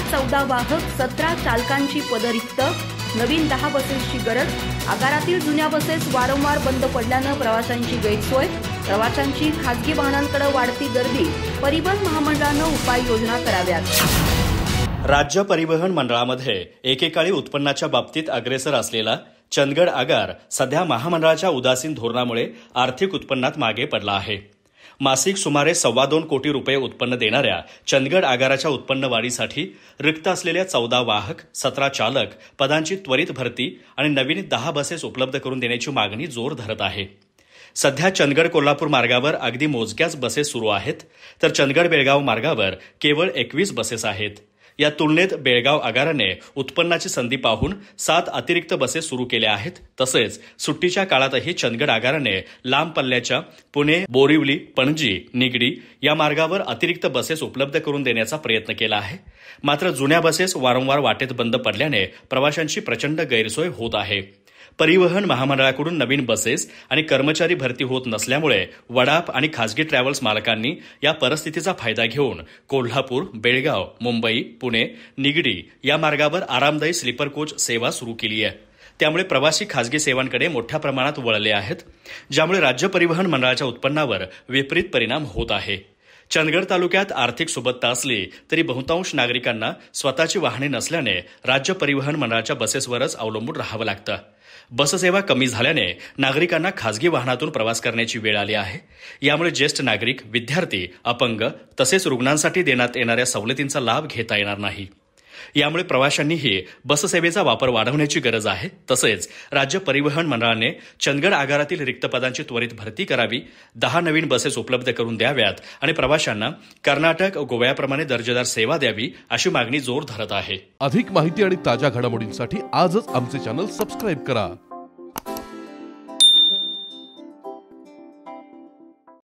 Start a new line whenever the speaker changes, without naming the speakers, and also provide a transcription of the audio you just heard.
14 वाहक 17 चालकांची पदं रिक्त, नवीन 10 बसेसची गरज। आगारातील जुन्या बसेस वारंवार बंद पडल्यानं प्रवाशांची गैरसोय, प्रवाशांची खासगी वाहनांकडे वाढती गर्दी, परिवहन महामंडळानं उपाययोजना कराव्यात।
राज्य परिवहन मंडळामध्ये एकेकाळी उत्पन्नाच्या बाबतीत अग्रेसर असलेला चंदगड आगार सध्या महामंडळाच्या उदासीन धोरणामुळे आर्थिक उत्पन्नात मागे पडला आहे। मासिक सुमारे 2.25 कोटी रुपये उत्पन्न देणाऱ्या चंदगड आगाराच्या उत्पन्न वाढीसाठी रिक्त असलेल्या 14 वाहक, 17 चालक पदांची त्वरित भरती आणि नवीन 10 बसेस उपलब्ध करून देण्याची मागणी जोर धरत आहे। सध्या चंदगड कोल्हापूर मार्गावर अगदी मोजक्याच बसेस सुरू आहेत, तर चंदगड बेळगाव मार्गावर केवळ 21 बसेस आहेत। या तुलनेत बेळगाव आगाराने उत्पन्नाची संधी पाहून 7 अतिरिक्त बसेस सुरू केल्या आहेत। तसेच सुट्टीच्या काळातही चंदगड आगाराने लांब पल्ल्याच्या पुणे, बोरिवली, पणजी, निगडी या मार्गावर अतिरिक्त बसेस उपलब्ध करून देण्याचा प्रयत्न केला आहे। मात्र जुन्या बसेस वारंवार वाटेत बंद पडल्याने प्रवाशांची प्रचंड गैरसोय होत आहे। परिवहन महामंडळाकडून नवीन बसेस आणि कर्मचारी भरती होत नसल्यामुळे वडाप आणि खासगी ट्रॅव्हल्स मालकांनी या परिस्थितीचा फायदा घेऊन कोल्हापूर, बेळगाव, मुंबई, पुणे, निगडी या मार्गावर आरामदायी स्लीपर कोच सेवा सुरू केली आहे। त्यामुळे प्रवासी खासगी सेवांकडे मोठ्या प्रमाणात वळले आहेत, ज्यामुळे राज्य परिवहन मंडळाच्या उत्पन्नावर विपरीत परिणाम होत आहे। चंदगड तालुक्यात आर्थिक सुबत्ता असली तरी बहुतांश नागरिकांना स्वतःची वाहने नसल्याने राज्य परिवहन मंडळाच्या बसेसवरच अवलंबून राहावं लागतं। बससेवा कमी झाल्याने नागरिकांना खासगी वाहनातून प्रवास करण्याची वेळ आली आहे। यामुळे ज्येष्ठ नागरिक, विद्यार्थी, अपंग तसेच रुग्णांसाठी देण्यात येणाऱ्या सवलतींचा लाभ घेता येणार नाही। यामुळे प्रवाशांनीही बससेवेचा वापर वाढवण्याची गरज आहे। तसेच राज्य परिवहन मंडळाने चंदगड आगारातील रिक्त पदांची त्वरित भरती करावी, 10 नवीन बसेस उपलब्ध करून द्याव्यात आणि प्रवाशांना कर्नाटक, गोव्याप्रमाणे दर्जेदार सेवा द्यावी अशी मागणी जोर धरत आहे।
अधिक माहिती आणि ताज्या घडामोडींसाठी आजच आमचे चॅनल सबस्क्राइब करा।